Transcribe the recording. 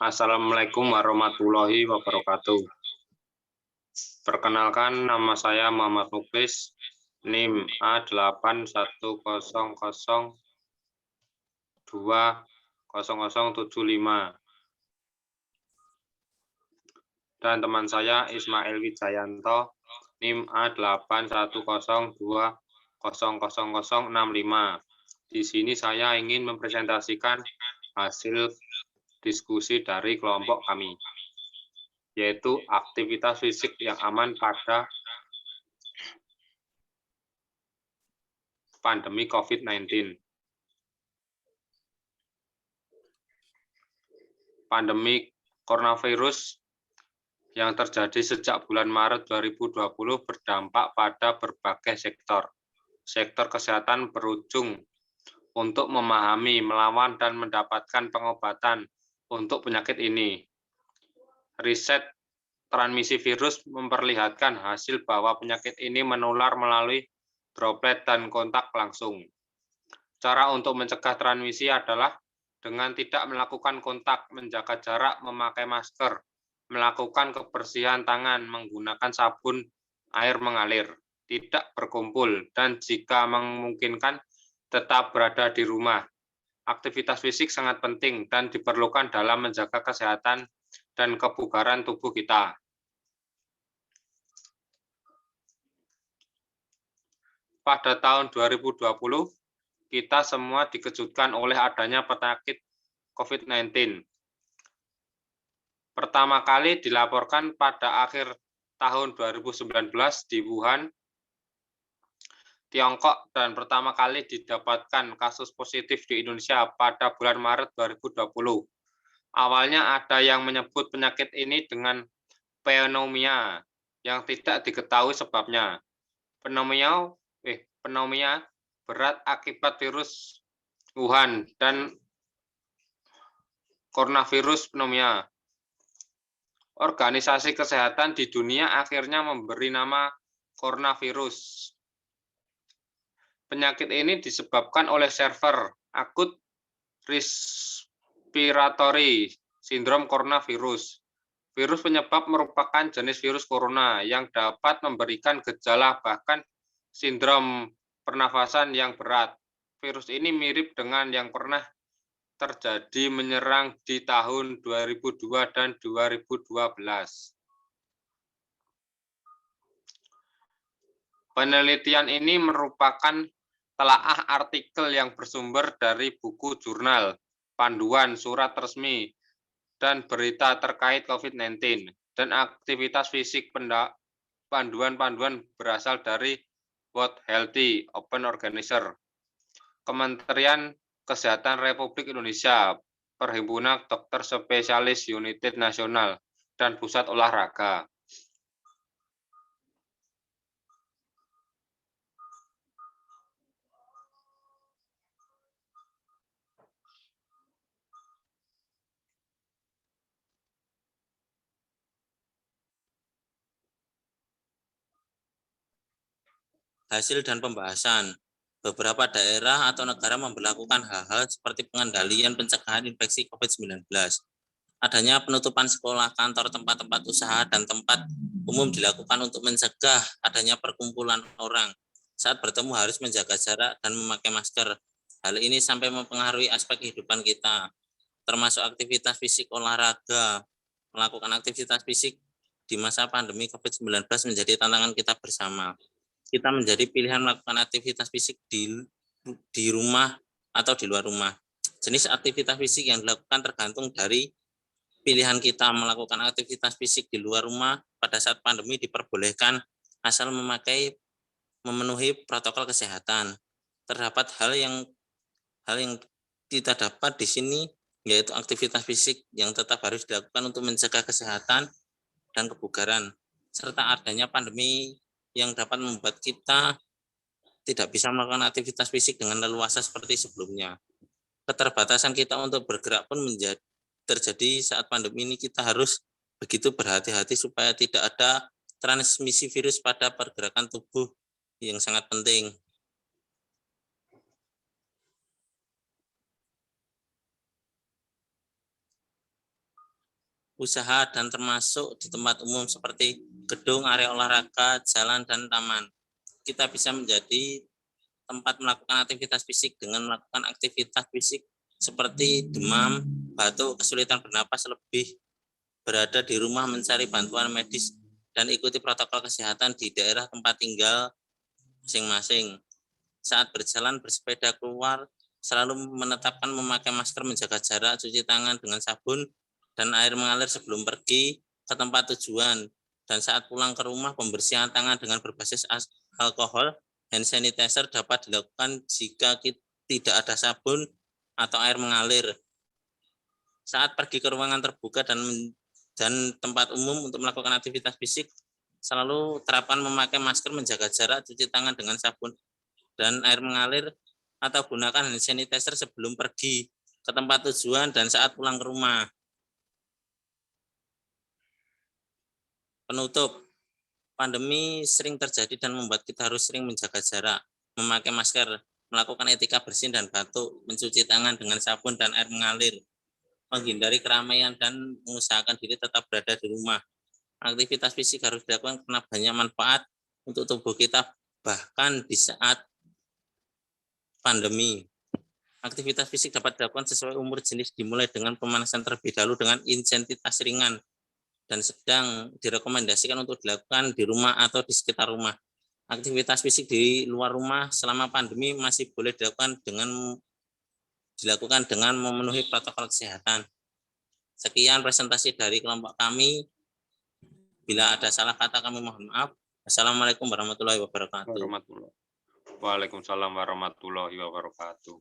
Assalamualaikum warahmatullahi wabarakatuh. Perkenalkan, nama saya Muhammad Muklis, NIM A8100020075. Dan teman saya Ismail Wijayanto, NIM A8102000065. Di sini saya ingin mempresentasikan hasil diskusi dari kelompok kami, yaitu aktivitas fisik yang aman pada pandemi COVID-19. Pandemi coronavirus yang terjadi sejak bulan Maret 2020 berdampak pada berbagai sektor. Sektor kesehatan berujung untuk memahami, melawan, dan mendapatkan pengobatan untuk penyakit ini. Riset transmisi virus memperlihatkan hasil bahwa penyakit ini menular melalui droplet dan kontak langsung. Cara untuk mencegah transmisi adalah dengan tidak melakukan kontak, menjaga jarak, memakai masker, melakukan kebersihan tangan, menggunakan sabun air mengalir, tidak berkumpul, dan jika memungkinkan tetap berada di rumah. Aktivitas fisik sangat penting dan diperlukan dalam menjaga kesehatan dan kebugaran tubuh kita. Pada tahun 2020, kita semua dikejutkan oleh adanya penyakit COVID-19. Pertama kali dilaporkan pada akhir tahun 2019 di Wuhan, Tiongkok, dan pertama kali didapatkan kasus positif di Indonesia pada bulan Maret 2020. Awalnya ada yang menyebut penyakit ini dengan pneumonia yang tidak diketahui sebabnya. Pneumonia berat akibat virus Wuhan dan coronavirus pneumonia. Organisasi Kesehatan di dunia akhirnya memberi nama coronavirus. Penyakit ini disebabkan oleh server akut respiratory syndrome coronavirus. Virus penyebab merupakan jenis virus corona yang dapat memberikan gejala bahkan sindrom pernafasan yang berat. Virus ini mirip dengan yang pernah terjadi menyerang di tahun 2002 dan 2012. Penelitian ini merupakan telaah artikel yang bersumber dari buku jurnal, panduan, surat resmi, dan berita terkait COVID-19, dan aktivitas fisik. Panduan-panduan berasal dari World Healthy Open Organizer, Kementerian Kesehatan Republik Indonesia, Perhimpunan Dokter Spesialis United Nasional, dan Pusat Olahraga. Hasil dan pembahasan. Beberapa daerah atau negara memberlakukan hal-hal seperti pengendalian pencegahan infeksi COVID-19. Adanya penutupan sekolah, kantor, tempat-tempat usaha, dan tempat umum dilakukan untuk mencegah adanya perkumpulan orang. Saat bertemu harus menjaga jarak dan memakai masker. Hal ini sampai mempengaruhi aspek kehidupan kita, termasuk aktivitas fisik, olahraga. Melakukan aktivitas fisik di masa pandemi COVID-19 menjadi tantangan kita bersama. Kita menjadi pilihan melakukan aktivitas fisik di rumah atau di luar rumah. Jenis aktivitas fisik yang dilakukan tergantung dari pilihan kita. Melakukan aktivitas fisik di luar rumah pada saat pandemi diperbolehkan asal memenuhi protokol kesehatan. Terdapat hal yang tidak dapat di sini, yaitu aktivitas fisik yang tetap harus dilakukan untuk mencegah kesehatan dan kebugaran, serta adanya pandemi yang dapat membuat kita tidak bisa melakukan aktivitas fisik dengan leluasa seperti sebelumnya. keterbatasan kita untuk bergerak pun terjadi saat pandemi ini. Kita harus begitu berhati-hati supaya tidak ada transmisi virus pada pergerakan tubuh yang sangat penting. Usaha dan termasuk di tempat umum seperti gedung, area olahraga, jalan, dan taman. Kita bisa menjadi tempat melakukan aktivitas fisik dengan melakukan aktivitas fisik seperti demam, batuk, kesulitan bernapas, lebih berada di rumah mencari bantuan medis dan ikuti protokol kesehatan di daerah tempat tinggal masing-masing. Saat berjalan bersepeda keluar, selalu menetapkan memakai masker, menjaga jarak, cuci tangan dengan sabun dan air mengalir sebelum pergi ke tempat tujuan. Dan saat pulang ke rumah, pembersihan tangan dengan berbasis alkohol, hand sanitizer dapat dilakukan jika tidak ada sabun atau air mengalir. Saat pergi ke ruangan terbuka dan tempat umum untuk melakukan aktivitas fisik, selalu terapkan memakai masker, menjaga jarak, cuci tangan dengan sabun dan air mengalir, atau gunakan hand sanitizer sebelum pergi ke tempat tujuan dan saat pulang ke rumah. Penutup, pandemi sering terjadi dan membuat kita harus sering menjaga jarak, memakai masker, melakukan etika bersin dan batuk, mencuci tangan dengan sabun dan air mengalir, menghindari keramaian, dan mengusahakan diri tetap berada di rumah. Aktivitas fisik harus dilakukan karena banyak manfaat untuk tubuh kita bahkan di saat pandemi. Aktivitas fisik dapat dilakukan sesuai umur jenis, dimulai dengan pemanasan terlebih dahulu dengan intensitas ringan dan sedang, direkomendasikan untuk dilakukan di rumah atau di sekitar rumah. Aktivitas fisik di luar rumah selama pandemi masih boleh dilakukan dengan memenuhi protokol kesehatan. Sekian presentasi dari kelompok kami. Bila ada salah kata kami mohon maaf. Assalamualaikum warahmatullahi wabarakatuh. Waalaikumsalam warahmatullahi wabarakatuh.